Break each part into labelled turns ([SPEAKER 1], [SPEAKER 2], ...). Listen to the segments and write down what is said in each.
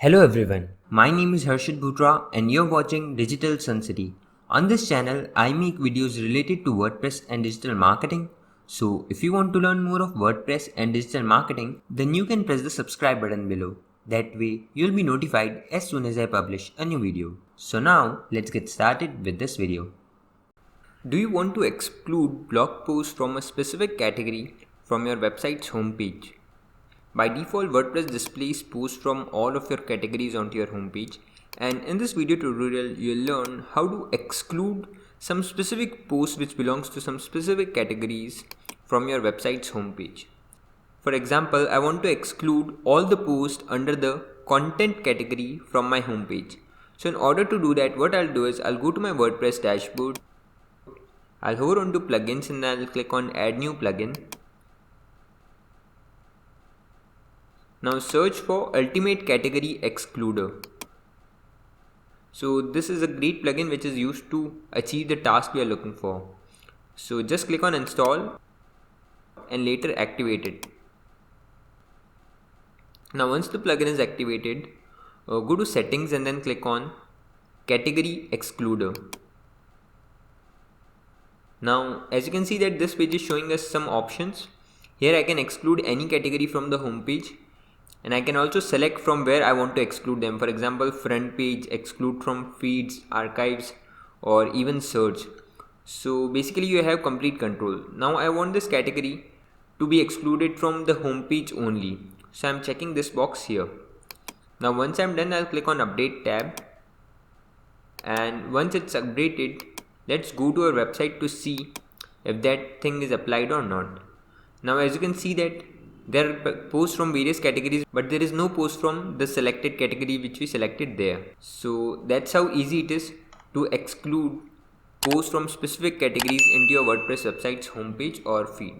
[SPEAKER 1] Hello everyone, my name is Harshit Bhutra and you're watching Digital Sun City. On this channel, I make videos related to WordPress and digital marketing. So if you want to learn more of WordPress and digital marketing, then you can press the subscribe button below. That way, you'll be notified as soon as I publish a new video. So now, let's get started with this video. Do you want to exclude blog posts from a specific category from your website's homepage? By default, WordPress displays posts from all of your categories onto your homepage, and in this video tutorial you'll learn how to exclude some specific posts which belongs to some specific categories from your website's homepage. For example, I want to exclude all the posts under the content category from my homepage. So in order to do that, what I'll do is I'll go to my WordPress dashboard, I'll hover onto plugins and I'll click on add new plugin. Now search for Ultimate Category Excluder. So this is a great plugin which is used to achieve the task we are looking for. So just click on install and later activate it. Now once the plugin is activated, go to settings and then click on Category Excluder. Now as you can see that this page is showing us some options. Here I can exclude any category from the home page. And I can also select from where I want to exclude them. For example, front page, exclude from feeds, archives, or even search. So basically you have complete control. Now I want this category to be excluded from the home page only. So I'm checking this box here. Now once I'm done, I'll click on update tab. And once it's updated, let's go to our website to see if that thing is applied or not. Now as you can see that there are posts from various categories, but there is no post from the selected category which we selected there. So that's how easy it is to exclude posts from specific categories into your WordPress website's homepage or feed.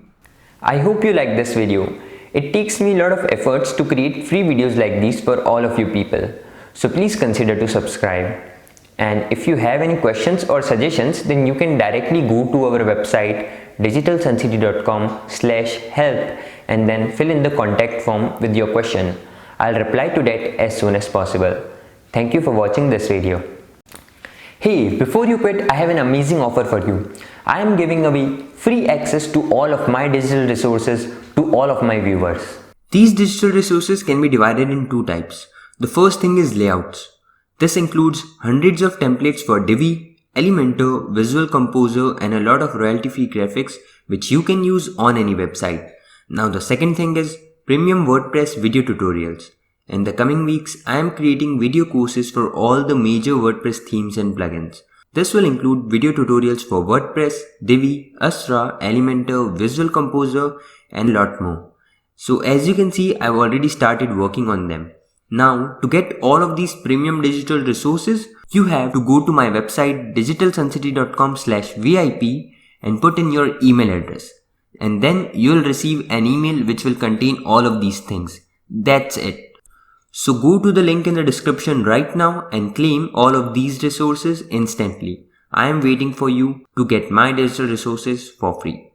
[SPEAKER 2] I hope you like this video. It takes me a lot of efforts to create free videos like these for all of you people. So please consider to subscribe. And if you have any questions or suggestions, then you can directly go to our website digitalsuncity.com/help and then fill in the contact form with your question. I'll reply to that as soon as possible. Thank you for watching this video. Hey, before you quit, I have an amazing offer for you. I am giving away free access to all of my digital resources to all of my viewers.
[SPEAKER 1] These digital resources can be divided in two types. The first thing is layouts. This includes hundreds of templates for Divi, Elementor, Visual Composer and a lot of royalty-free graphics which you can use on any website. Now the second thing is premium WordPress video tutorials. In the coming weeks, I am creating video courses for all the major WordPress themes and plugins. This will include video tutorials for WordPress, Divi, Astra, Elementor, Visual Composer and a lot more. So as you can see, I've already started working on them. Now, to get all of these premium digital resources, you have to go to my website digitalsuncity.com/VIP and put in your email address. And then you'll receive an email which will contain all of these things. That's it. So go to the link in the description right now and claim all of these resources instantly. I am waiting for you to get my digital resources for free.